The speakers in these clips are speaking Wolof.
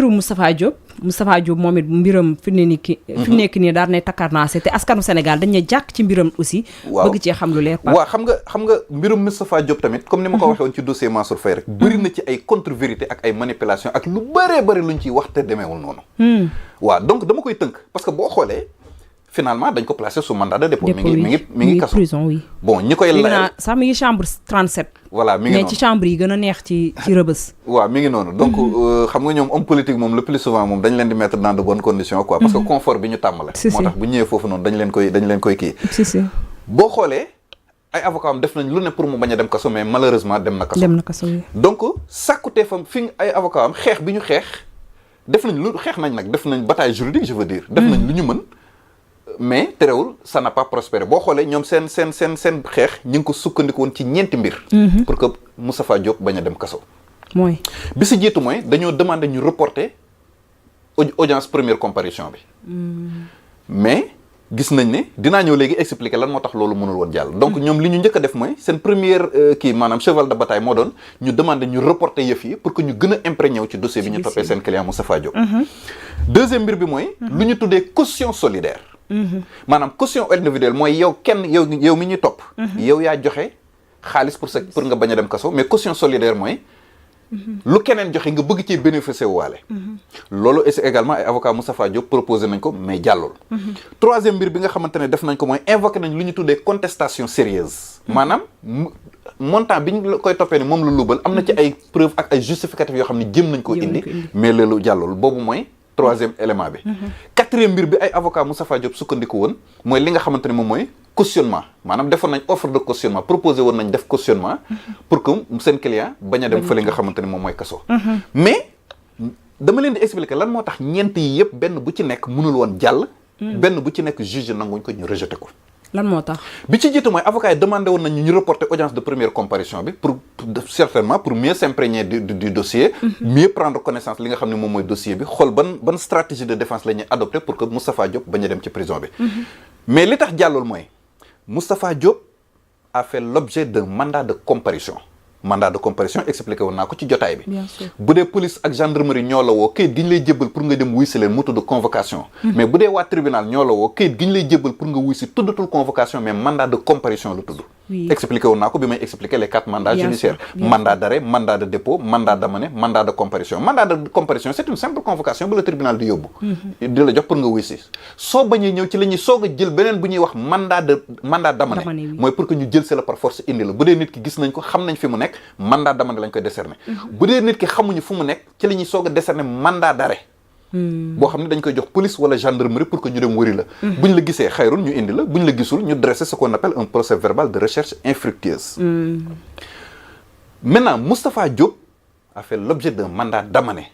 mbirum Moustapha Diop moom it mbiram fi mu nekk nii daal nay takkarnaase te askanu Sénégal dañ ne jàkk ci mbiram aussi. waaw bëgg cee xam lu leer. waaw xam nga mbirum Moustapha Diop tamit comme ni ma ko waxee woon ci dossier Mansour Faye rek. bëri na ci ay contre-vérité ak ay manipulation ak lu bëree bëri luñ ciy wax te demeewul noonu. waaw donc dama koy tënk parce que boo xoolee. finalement dañ ko placé sous mandat de dépôt. mi ngi kaso prison oui. bon ñi koy layal sax mi ngi chambre 37. voilà mi ngi noonu mais ci chambre yi gën a neex ci Rebeuss. waaw mi ngi noonu donc xam nga ñoom homme politique moom le plus souvent moom dañ leen di mettre dans de bonnes conditions quoi. parce que confort bi ñu tàmm la. moo tax bu ñëwee foofu noonu dañ leen koy kii. boo xoolee ay avocat am def nañ lu ne pour mu bañ a dem kaso mais malheureusement dem na kaso. donc sàkkutee fam fi ay avocat am xeex bi ñu xeex def nañ bataille juridique je veux dire. def nañ lu ñu mën. mais terewul ça n'a pas prospéré boo xoolee ñoom seen xeex ñu ngi ko sukkandiku woon ci ñeenti mbir. pour que Moustapha Diop bañ a dem kaso. mooy bi si jiitu mooy dañoo demandé ñu reporter audience première comparution bi. mais gis nañ ne dinaa ñëw léegi expliquer lan moo tax loolu mënul woon jàll. donc ñoom li ñu njëkk a def mooy seen première maanaam cheval de bataille moo doon ñu demandé ñu reporter yëf yi pour que ñu gën a imprégné wu ci dossier bi ñu toppee seen client Moustapha Diop. deuxième mbir bi mooy. lu ñu tuddee caution solidaire. maanaam caution individuelle mooy yow mi ñuy topp. yow yaa joxe xaalis pour nga bañ a dem kaso mais caution solidaire mooy. lu keneen joxe nga bëgg ci bénéficier waale. loolu est également ay avocat Moustapha Diop proposé nañ ko mais jàllul. troisième mbir bi nga xamante ne def nañ ko mooy invoqué nañ lu ñu tuddee contestation sérieuse. maanaam montant bi ñu koy toppee ne moom la lubal am na ci ay preuves ak ay justificatifs yoo xam ne jëm nañ koo indi. mais loolu jàllul boobu mooy. troisième élément bi. quatrième mbir bi ay avocat Moustapha Diop sukkandiku woon mooy li nga xamante ne moom mooy cautionnement maanaam defoon nañ offre de cautionnement proposé woon nañ def cautionnement pour que seen client bañ a dem fële nga xamante ne moom mooy kaso. mais dama leen di expliquer lan moo tax ñeent yi yëpp benn bu ci nekk mënul woon jàll. benn bu ci nekk juge nanguñ ko ñu rejeté ko. lan moo tax bi ci jiitu mooy avocat yi demandé woon nañu ñu reporter audience de première comparution bi pour certainement pour mieux s'imprégner du dossier. mieux prendre connaissance li nga xam ne moom mooy dossier bi xool ban stratégie de défense la ñuy adopté pour que Moustapha Diop bañ a dem ci prison bi. mais li tax jàllul mooy Moustapha Diop a fait l'objet d'un mandat de comparution. mandat de comparution expliqué woon naa ko ci jotaay bi. bien sûr bu dee police ak gendarmerie ñoo la woo kayit gi ñu lay jébbal pour nga dem wuy si leen mu tudd convocation. mais bu dee waa tribunal ñoo la woo kayit gi ñu lay jébbal pour nga wuy si tuddatul convocation mais mandat de comparution la tudd. expliqué woon naa ko bi may expliquer les 4 mandats judiciaires. mandat d'arrêt mandat de dépôt mandat d'amener mandat de comparution. mandat de comparution c'est une simple convocation bu la tribunal di yóbbu. di la jox pour nga wuy si soo bañee ñëw ci la ñuy soog a jël beneen bu ñuy wax mandat d'amener mooy pour que ñu jël si la par force indi la bu dee nit ki gis nañ ko xam nañ fi mu nekk mandat d'amener lañ koy décerner. bu dee nit ki xamuñu fu mu nekk ci la ñuy soog a décerner mandat d'arrêt. boo xam ne dañ koy jox police wala gendarmerie pour que ñu dem wëri la. buñ la gisee xayrul ñu indi la buñ la gisul ñu dresser ce qu'on appelle un procès verbal de recherche infructueuse. Maintenant Moustapha Diop a fait l'objet d'un mandat d'amener.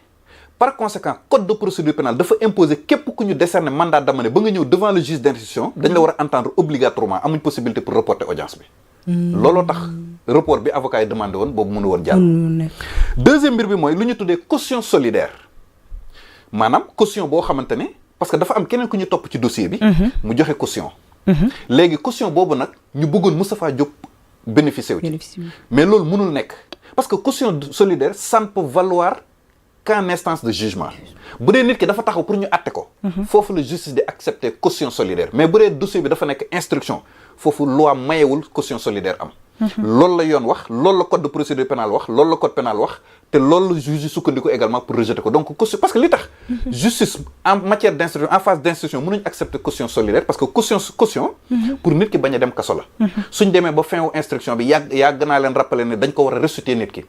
Par conséquent code de procédure pénale dafa imposer képp ku ñu décerner mandat d'amener ba nga ñëw devant le juge d'instruction dañ la war a entendre obligatoirement amuñ possibilité pour reporter audience bi. looloo tax report bi avocat yi demandé woon boobu mënu woon jàll. deuxième mbir bi mooy lu ñu tuddee caution solidaire. maanaam caution boo xamante ne parce que dafa am keneen ku ñu topp ci dossier bi. mu joxe caution. léegi caution boobu nag ñu bëggoon Moustapha Diop bénéficier wu ci. mais loolu mënul nekk parce que caution solidaire ça ne peut valoir qu'en instance de jugement. bu dee nit ki dafa taxaw pour ñu àtte ko. foofu la justice di accepter caution solidaire mais bu dee dossier bi dafa nekk instruction foofu loi mayewul caution solidaire am. loolu la yoon wax loolu la code de procédure pénale wax loolu la code pénal wax te loolu la juge sukkandiku également pour rejeter ko donc caution parce que li tax justice en matière d'instruction en phase d'instruction mënuñ accepter caution solidaire parce que caution pour nit ki bañ a dem kaso la suñ demee ba fin wu instruction bi yàgg naa leen rappeler ne dañ ko war a restituer nit ki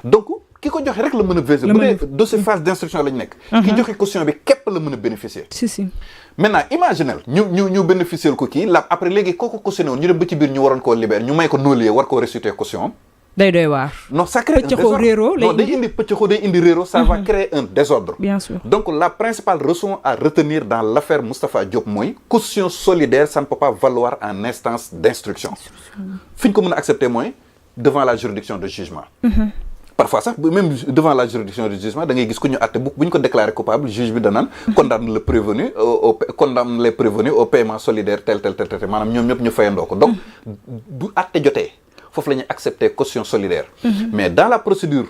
donc ki ko joxe rek la mën a bénéficier bu dee dossier phase d'instruction lañ nekk ki joxe caution bi képp la mën a bénéficier si maintenant imaginel ñu bénéficier ko kii la après léegi kooku cautionné woon ñu dem ba ci biir ñu waroon koo libérer ñu may ko non-lieu war koo restituer caution am day doy waar non ça crée un désordre non day indi pëccëxoo day indi réero ça va créer un désordre bien sûr donc la principale leçon à retenir dans l'affaire Moustapha Diop mooy caution solidaire ça ne peut pas valoir en instance d'instruction fi ñu ko mën a accepter mooy devant la juridiction de jugement parfois sax même devant la juridiction de jugement da ngay gis ku ñu àtte bu ñu ko déclaré coupable juge bi danaan condamne le prévenu condamne les prévenus au paiement solidaire tel maanaam ñoom ñëpp ñu fayandoo ko donc bu àtte jotee foofu la ñuy accepter caution solidaire mais dans la procédure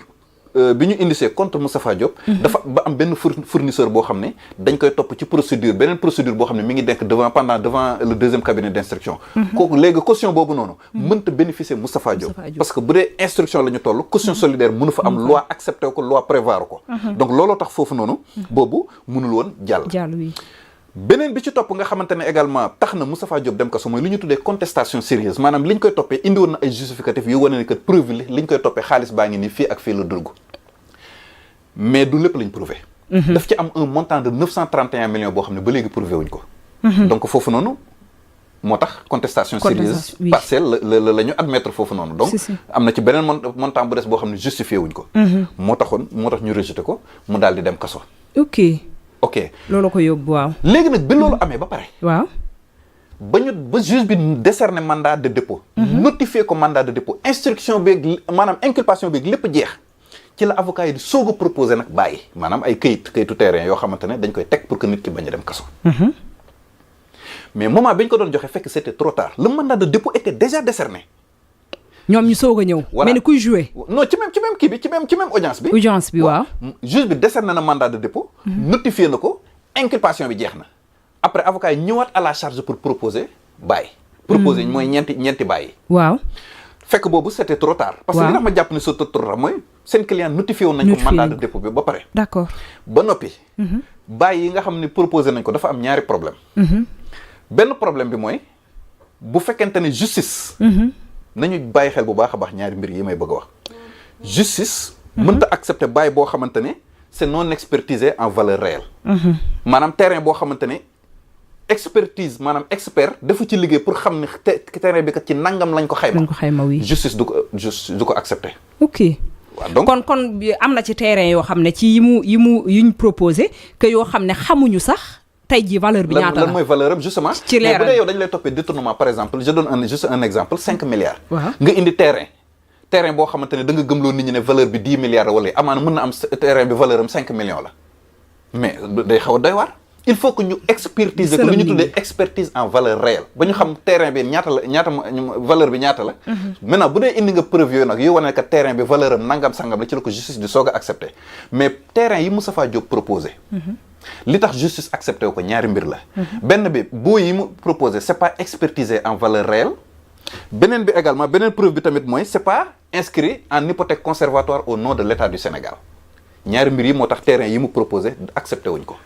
bi ñu indicé contre Moustapha Diop. dafa ba am benn fournisseur boo xam ne dañ koy topp ci procédure beneen procédure boo xam ne mi ngi denk devant le deuxième cabinet d'instruction. kooku léegi caution boobu noonu. mënta bénéficier Moustapha Diop. parce que bu dee instruction la ñu toll caution solidaire mënu fa am loi accepté ko loi prévoir ko. donc looloo tax foofu noonu. boobu mënul woon jàll. beneen bi ci topp nga xamante ne également tax na Moustapha Diop dem kaso mooy li ñu tuddee contestation sérieuse maanaam li ñu koy toppee indi woon na ay justificatifs yu wane ne que preuve li ñu koy toppee xaalis baa ngi nii fii ak fii la dugg mais du lépp lañ prouvé. daf ci am un montant de 931 millions boo xam ne ba léegi prouvé wuñ ko. donc foofu noonu moo tax contestation sérieuse partielle la ñu admettre foofu noonu. donc am na ci beneen montant bu des boo xam ne justifié wuñ ko. moo tax ñu rejeté ko mu daal di dem kaso. ok loolu ko yóbbu waaw. léegi nag bi loolu amee ba pare. waaw. ba juge bi décerné mandat de dépôt. notifié ko mandat de dépôt instruction beeg maanaam inculpation beeg lépp jeex ci la avocat yi di soog a proposé nag bàyyi maanaam ay kayitu terrain yoo xamante ne dañ koy teg pour que nit ki bañ a dem kaso. mais moment bi ñu ko doon joxe fekk c'était trop tard le mandat de dépôt était déjà décerné. ñoom ñu soog a ñëw. mel ni kuy jouer. non ci même kii bi ci même audience bi. audience bi waaw. juge bi décerné na mandat de dépôt. notifié na ko inculpation bi jeex na. après avocat yi ñëwaat à la charge pour proposer bàyyi. proposer mooy ñeenti bàyyi. waaw. fekk boobu c'était trop tard. parce que li tax ma jàpp ne c'était trop tard mooy seen client notifié woon nañ ko mandat de dépôt bi ba pare. d'accord ba noppi. bàyyi yi nga xam ne proposé nañ ko dafa am ñaari problème. benn problème bi mooy bu fekkente ne justice. nañu bàyyi xel bu baax a baax ñaari mbir yi may bëgg a wax justice mënta accepter bàyyi boo xamante ne c'est non expertisé en valeur réelle maanaam terrain boo xamante ne expertise maanaam expert dafa ci liggéey pour xam ne terrain bi kat ci nangam lañ ko xayma oui justice du ko accepter ok waaw donc kon am na ci terrain yoo xam ne ci yuñ proposé que yoo xam ne xamuñu sax tey jii valeur bi ñaata la lan mooy valeur am justement ci leeral mais bu dee yow dañu lay toppee détournement par exemple je donne juste un exemple 5 milliards waaw nga indi terrain boo xamante ne da nga gëmloo nit ñi ne valeur bi 10 milliards la wala amaana mën na am terrain bi valeur am 5 millions la mais day xaw a doy waar il faut que ñu expertiser ko lu ñu tuddee expertise en valeur réelle ba ñu xam terrain bi ñaata valeur bi ñaata la maintenant bu dee indi nga preuve yooyu nag yoo wane ne que terrain bi valeur am nangam sangam la ci la ko justice di soog a accepté mais terrain yi Moustapha Diop proposé li tax justice accepté ko ñaari mbir la benn bi boo yi mu proposé c'est pas expertisé en valeur réelle beneen bi également beneen preuve bi tamit mooy c'est pas inscrit en hypothèque conservatoire au nom de l'État du Sénégal ñaari mbir yi moo tax terrain yi mu proposé accepté wuñ ko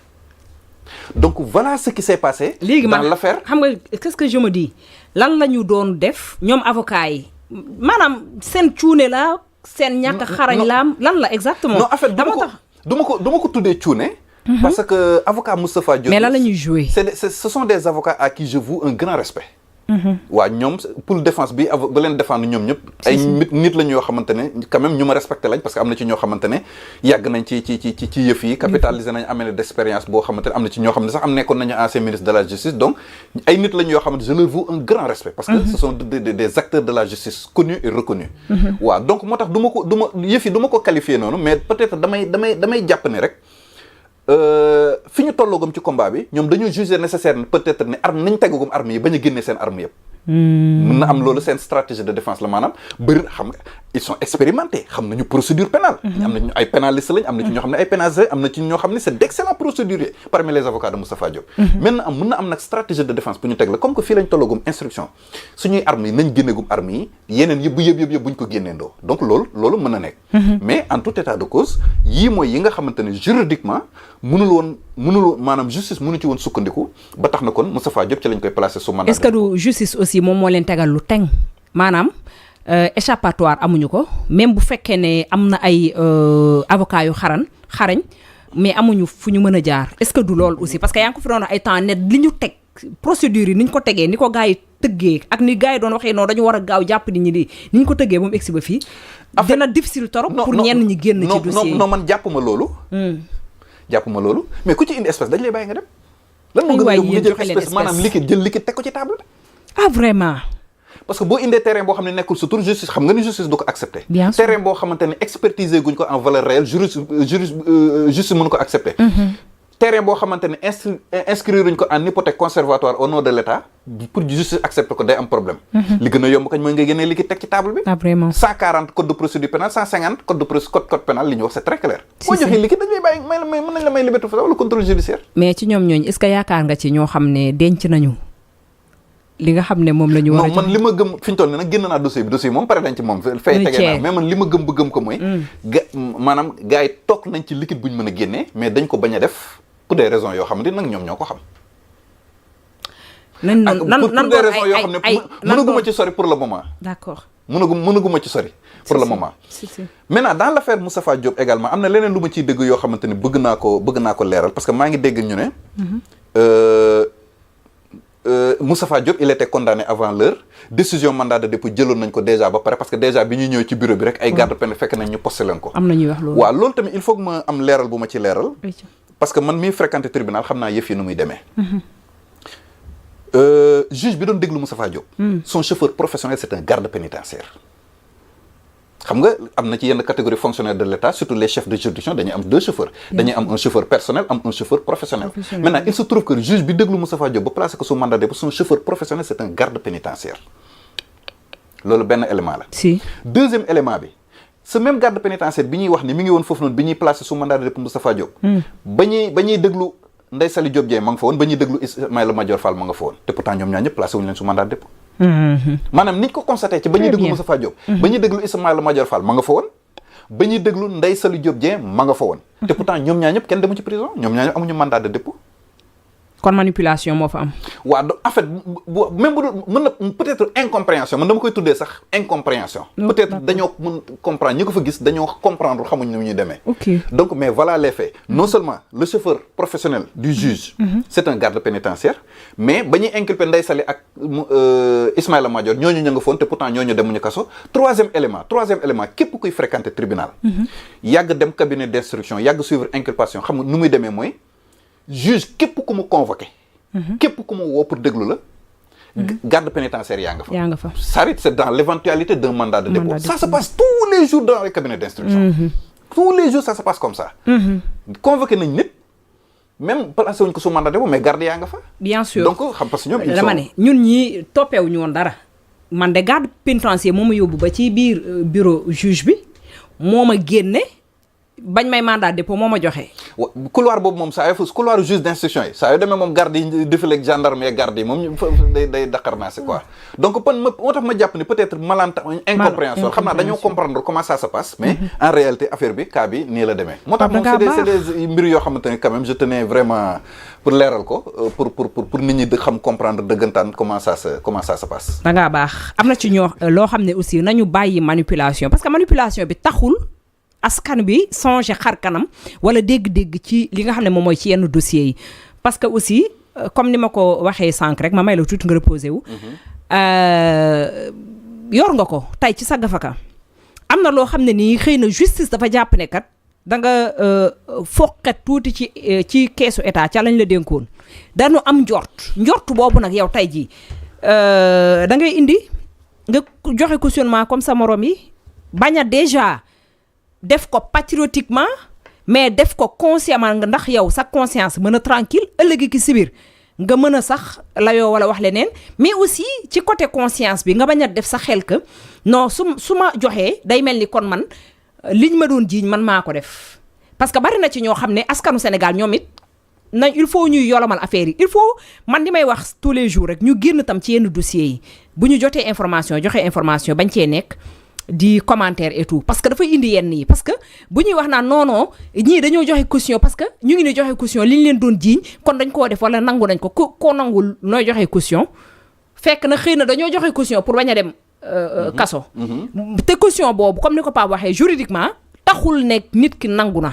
donc voilà ce qui s'est passé dans l'affaire xam nga qu'est-ce que je me dis lan la ñu doon def ñoom avocats yi maanaam seen cuune la seen ñàkk xarañ la lan la exactement non en fait du ma ko tuddee cuune parce que avocat Moustapha Diop mais lan la ñuy jouer ce sont des avocats à qui je voue un grand respect waaw ñoom pour défense bi ba leen défendre ñoom ñëpp ay nit lañ yoo xamante ne quand même ñu ma respecté lañ parce que am na ci ñoo xamante ne yàgg nañ ci yëf yi capitalisé nañ amee d'expérience boo xamante ne am na ci ñoo xam ne sax am nekkoon nañu ancien ministre de la justice donc ay nit lañ yoo xamante je leur voue un grand respect parce que ce sont des acteurs de la justice connus et reconnus waaw donc moo tax yëf yi du ma ko qualifier noonu mais peut-être damay jàpp ne rek fi ñu tolloogum ci combat bi ñoom dañoo juger nécessaire peut-être ne arme nañ tegagum armes yi bañ a génnee seen armes yëpp mën na am loolu seen stratégie de défense la maanaam bëri xam nga ils sont expérimentés xam nañu procédure pénale am nañu ay pénalistes lañ am na ci ñoo xam ne ay pénalistes am na ci ñoo xam ne c'est d'excellents procéduriers parmi les avocats de Moustapha Diop maintenant mën na am nag stratégie de défense bu ñu teg la comme que fii lañ tolloogum instruction suñuy armes yi nañ génneegum armes yi yeneen yëpp buñ ko génneendoo donc loolu mën na nekk mais en tout état de cause yii mooy yi nga xamante ne juridiquement mënul maanaam justice mënu ci woon sukkandiku ba tax na kon Moustapha Diop ci lañ koy placer sous mandat. est-ce que du justice aussi moom moo leen tegal lu teng maanaam échappatoire amuñu ko même bu fekkee ne am na ay avocats yu xarañ mais amuñu fu ñu mën a jaar est-ce que du loolu aussi parce que yaa ngi ko fi doon wax ay temps net li ñu teg procédure yi ni ñu ko tegee ni ko gars yi tëggee ak ni gars yi doon waxee noonu dañu war a gaaw jàpp nit ñi di ni ñu ko tëggee ba mu egsi ba fii. dina difficile trop pour ñenn ñi génn ci dossier yi non man jàppuma loolu. jàppuma loolu mais ku ci indi espèce dañ lay bàyyi nga dem. lan moo gën a yóbbu nga jël espèce maanaam jël liquide teg ko ci table bi. ah vraiment. parce que boo indee terrain boo xam ne nekkul sa tur justice xam nga ni justice du ko accepter. bien sûr terrain boo xamante ne expertiser guñ ko en valeur réelle justice mënu ko accepter. terrain boo xamante ne inscrire ñu ko en hypothèque conservatoire au nom de l'État pour justice accepter ko day am problème. li gën a yomb kañ mooy nga génnee liquide teg ci table bi. vraiment 140 code de procédure pénale 150 code pénal li ñu wax c'est très clair. boo joxee liquide dañ lay bàyyi mën nañ la may liberté wala contrôle judiciaire. mais ci ñoom ñooñu est-ce que yaakaar nga ci ñoo xam ne denc nañu li nga xam ne moom la ñu war a. non man li ma gëm fi ñu toll nii nag génn naa dossier bi moom pare nañ ci moom. fay tege naa mais man li ma gëm ba gëm ko mooy. maanaam gars yi toog nañ ci liquide bu ñu mën a génnee mais dañ ko bañ a def pour des raisons yoo xam ne nag ñoom ñoo ko xam. nan des raisons yoo xam ne mënaguma ci sori pour le moment. d'accord mënaguma ci sori. pour le moment. si. maintenant dans l'affaire Moustapha Diop également am na leneen lu ma ciy dégg yoo xamante ni bëgg naa ko leeral parce que maa ngi dégg ñu ne. Moustapha Diop il était condamné avant l'heure décision mandat de dépôt jëloon nañ ko déjà ba pare parce que déjà bi ñuy ñëw ci bureau bi rek ay garde peine fekk nañ ñu posté leen ko. am na ñuy wax loolu. waaw loolu tamit il faut que ma am leeral bu ma ci leeral. parce que man mii fréquenté tribunal xam naa yëf yi nu muy demee. Juge bi doon déglu Moustapha Diop. son chauffeur professionnel c'est un garde pénitentiaire. xam nga am na ci yenn catégorie fonctionnaire de l'État surtout les chefs de juridiction dañuy am 2 chauffeurs. dañuy am un chauffeur personnel am un chauffeur professionnel. Maintenant il se trouve que juge bi déglu Moustapha Diop ba placé ko sous mandat de dépôt son chauffeur professionnel c'est un garde pénitentiaire. loolu benn élément la. si deuxième élément bi ce même garde pénitentiaire bi ñuy wax ni mi ngi woon foofu noonu bi ñuy placé sous mandat de dépôt Moustapha Diop. ba ñuy déglu Ndeye Saly Diop Dieng ma nga fa woon ba ñuy déglu Ismaïla Madior Fall ma nga fa woon te pourtant ñoom ñaar ñëpp placé wuñu leen sous mandat de dépôt. maanaam niñ ko constaté ci ba ñuy déglu Moustapha Diop. ba ñuy déglu Ismaïla Madior Fall ma nga fa woon. ba ñuy déglu Ndeye Saly Diop Dieng ma nga fa woon. te pourtant ñoom ñaar ñëpp kenn demu ci prison ñoom ñaar ñëpp amuñu mandat de dépôt. kon manipulation moo fa am. waaw en fait même bu dul mën na peut-être incompréhension man dama koy tuddee sax incompréhension. peut-être dañoo mën comprendre ñi ko fa gis dañoo comprendre xamuñ nu ñuy demee. ok donc mais voilà les faits. non seulement le chauffeur professionnel du juge. c'est un garde pénitentiaire mais ba ñuy inculper Ndeye Saly ak Ismaïla Madior ñooñu ña nga foon te pourtant ñooñu demuñu kaso. troisième élément képp kuy fréquenter tribunal. yàgg dem cabinet d'instruction yàgg suivre inculpation xam nga nu muy demee mooy. juge képp ku mu convoqué. képp ku mu woo pour déglu la. garde pénitentiaire yaa nga fa. c'est dans l'éventualité d'un mandat de dépôt. Ça se passe tous les jours dans les cabinets d'instruction. tous les jours ça se passe comme ça. convoqué nañ nit même placé wuñ ko sous mandat de dépôt mais garde yaa nga fa. bien sûr donc xam parce que ñoom. dama ne ñun ñii toppeewuñu woon dara. man de garde pénitentiaire moo ma yóbbu ba ci biir bureau juge bi moo ma génne. bañ may mandat de dépôt moo ma joxe. couloir boobu moom saa yoo couloir juge d'instruction yi saa yoo demee moom garde yi défilé ak gendarme yi garde yi moom day Dakar naa c'est quoi. donc moo tax ma jàpp ni peut-être incompréhension xam naa dañoo comprendre comment ça se passe. mais en réalité affaire bi cas bi nii la demee. moo tax moom c'est des mbir yoo xamante ne quand même je tenais vraiment pour leeral ko pour nit ñi xam comprendre dëggantaan comment ça se passe. da ngaa baax am na ci ñoo loo xam ne aussi nañu bàyyi manipulation parce que manipulation bi taxul. askan bi songé xar kanam wala dégg-dégg ci li nga xam ne moom mooy ci yenn dossiers yi parce que aussi comme ni ma ko waxee sànq rek ma may la tuuti nga reposé wu. yor nga ko tey ci sa gafaka am na loo xam ne nii xëy na justice dafa jàpp ne kat da nga foqet tuuti ci keesu état ca lañ la dénkoon dañu am njort boobu nag yow tey jii da ngay indi nga joxe cautionnement comme sa morom yi bañ a déjà. def ko patriotiquement mais def ko consciemment nga ndax yow sa conscience mën a tranquille ëllëgi ki si biir nga mën a sax layoo wala wax leneen mais aussi ci côté conscience bi nga bañ a def sa xel que non su ma joxee day mel ni kon man liñ ma doon jiiñ man maa ko def parce que bari na ci ñoo xam ne askanu Sénégal ñoom it nañ il faut ñuy yolomal affaire yi il faut man di may wax tous les jours rek ñu génn tam ci yenn dossiers yi bu ñu joxe information bañ cee nekk di commentaire et tout parce que dafay indi yenn yi parce que bu ñuy wax naan non ñii dañoo joxe caution parce que ñu ngi ni joxe caution li ñu leen doon jiiñ kon dañ koo def wala nangu nañ ko koo nangul nooy joxe caution fekk na xëy na dañoo joxe caution pour bañ a dem kaso te caution boobu comme ni ko Pape waxee juridiquement taxul nekk nit ki nangu na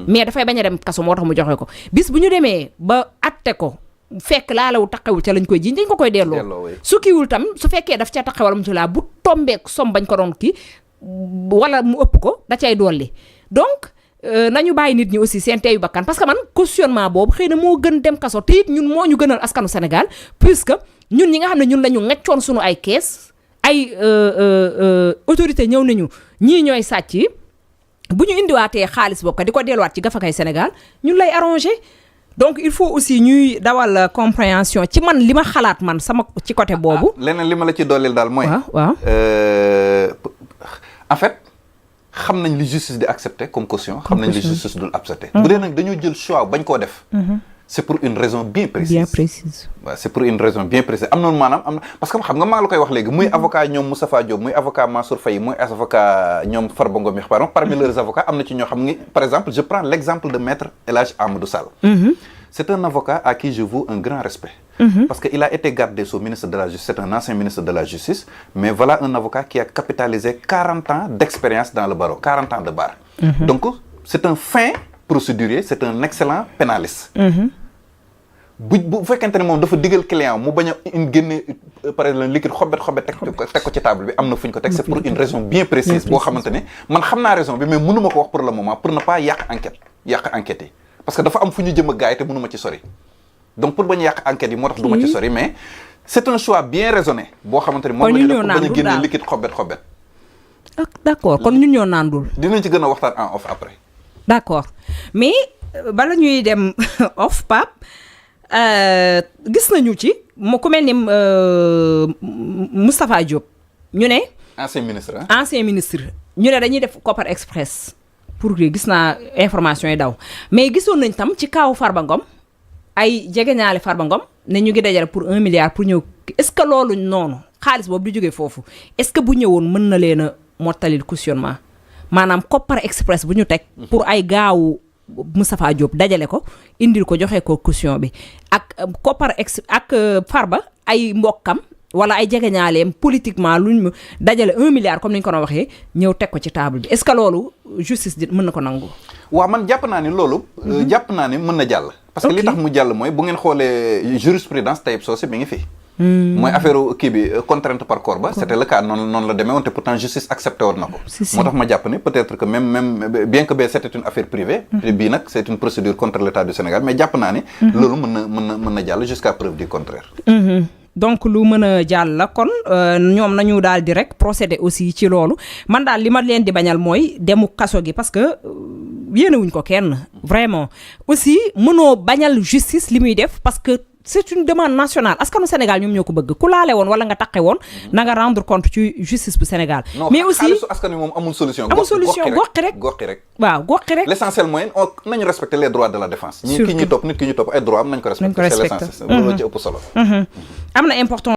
mais dafay bañ a dem kaso moo tax mu joxe ko bis bu ñu demee ba atte ko fekk laalawu taqewul ca lañ koy jiiñ dañ ko koy delloo su kiiwul tam su fekkee daf ca taqewal mu ci laa bu tombeek som bañ ko doon kii wala mu ëpp ko da cay dolli donc nañu bàyyi nit ñi aussi seen teeyu bakkan parce que man cautionnement boobu xëy na moo gën dem kaso te it ñun moo ñu gënal askanu Sénégal puisque ñun ñi nga xam ne ñun la ñu ngeccoon suñu ay kees ay autorité ñëw nañu ñii ñooy sàcc yi bu ñu indiwaatee xaalis boobu di ko delluwaat ci gafakay Sénégal ñun lay arrangé donc il faut aussi ñuy dawal compréhension ci man li ma xalaat man sama ci côté boobu. leneen li ma la ci dooleel daal mooy. waaw en fait xam nañ li justice di accepter comme caution. xam nañ li justice dul accepter. bu dee nag dañoo jël choix bañ koo def. c'est pour une raison bien précise. Bien précise. waaw c'est pour une raison bien précise am na maanaam am na parce que xam nga maa ngi la koy wax léegi muy avocat ñoom Moustapha Diop muy avocat Mansour Faye muy avocat ñoom Farba Ngom pardon parmi leurs avocats am na ci ñoo xam ni par exemple je prends l'exemple de maître El Hadj Amadou Sall. C'est un avocat à qui je voue un grand respect. Parce qu'il a été garde des Sceaux, ministre de la Justice, c'est un ancien ministre de la Justice, mais voilà un avocat qui a capitalisé 40 ans d'expérience dans le barreau, 40 ans de barre. Donc, c'est un fin procédurier, c'est un excellent pénaliste. bu fekkente ne moom dafa digal client mu bañ a génne par exemple liquide xobet teg ko ci table bi am na fu ñu ko teg c'est pour une raison bien précise boo xamante ne man xam naa raison bi mais mënuma ko wax pour le moment pour ne pas yàq enquête yi parce que dafa am fu ñu jëm ak gars yi te mënuma ci sori donc pour bañ a yàq enquête yi moo tax du ma ci sori mais c'est un choix bien raisonné boo xamante ne moom la ñu def pour bañ a génne liquide xobet d'accord kon ñun ñoo naandul dinañ ci gën a waxtaan en off après d'accord mais bala ñuy dem off Pape gis nañu ci mu ku mel ni Moustapha Diop ñu ne. ancien ministre ñu ne dañuy def Kopar Express pour gis naa information yi daw mais gisoon nañ tam ci kaawu Farba Ngom ay jegeñaale Farba Ngom ne ñu ngi dajale pour 1 milliard pour ñëw est-ce que loolu noonu xaalis boobu di jógee foofu est-ce que bu ñëwoon mën na leen a mottalil cautionnement maanaam Kopar Express bu ñu teg. pour ay gaawu. Moustapha Diop dajale ko indil ko joxe ko caution bi ak ak Farba ay mbokkam wala ay jegeñaaleem politiquement luñ dajale 1 milliard comme ni ñu ko doon waxee ñëw teg ko ci table bi est-ce que loolu justice mën na ko nangu. waaw man jàpp naa ni loolu. jàpp naa ni mën na jàll. parce que li tax mu jàll mooy bu ngeen xoolee jurisprudence Taïb Socé mi ngi fi. mooy affaire kii bi contrainte par corps ba c'était le cas noonu la demee woon te pourtant justice accepté woon na ko moo tax ma jàpp ne peut-être que même bien que bee c'était une affaire privée te bii nag c'est une procédure contre l'État du Sénégal mais jàpp naa ne loolu mën na jàll jusqu'à preuve du contraire donc lu mën a jàll la kon ñoom nañu daal di rek procéder aussi ci loolu man daal li ma leen di bañal mooy demu kaso gi parce que yéenewuñ ko kenn vraiment aussi mënoo bañal justice li muy def parce que c'est une demande nationale askanu Sénégal ñoom ñoo ko bëgg ku laale woon wala nga taqe woon na nga rendre compte ci justice bu Sénégal. mais aussi xaalisu askan wi moom amul solution. goxi rek waaw goxi rek. l'essentiel mooy nañu respecter les droits de la défense. nit ki ñu topp ay droits am nañ ko respecter. c'est l'essentiel loolu ci ëpp solo. am na important.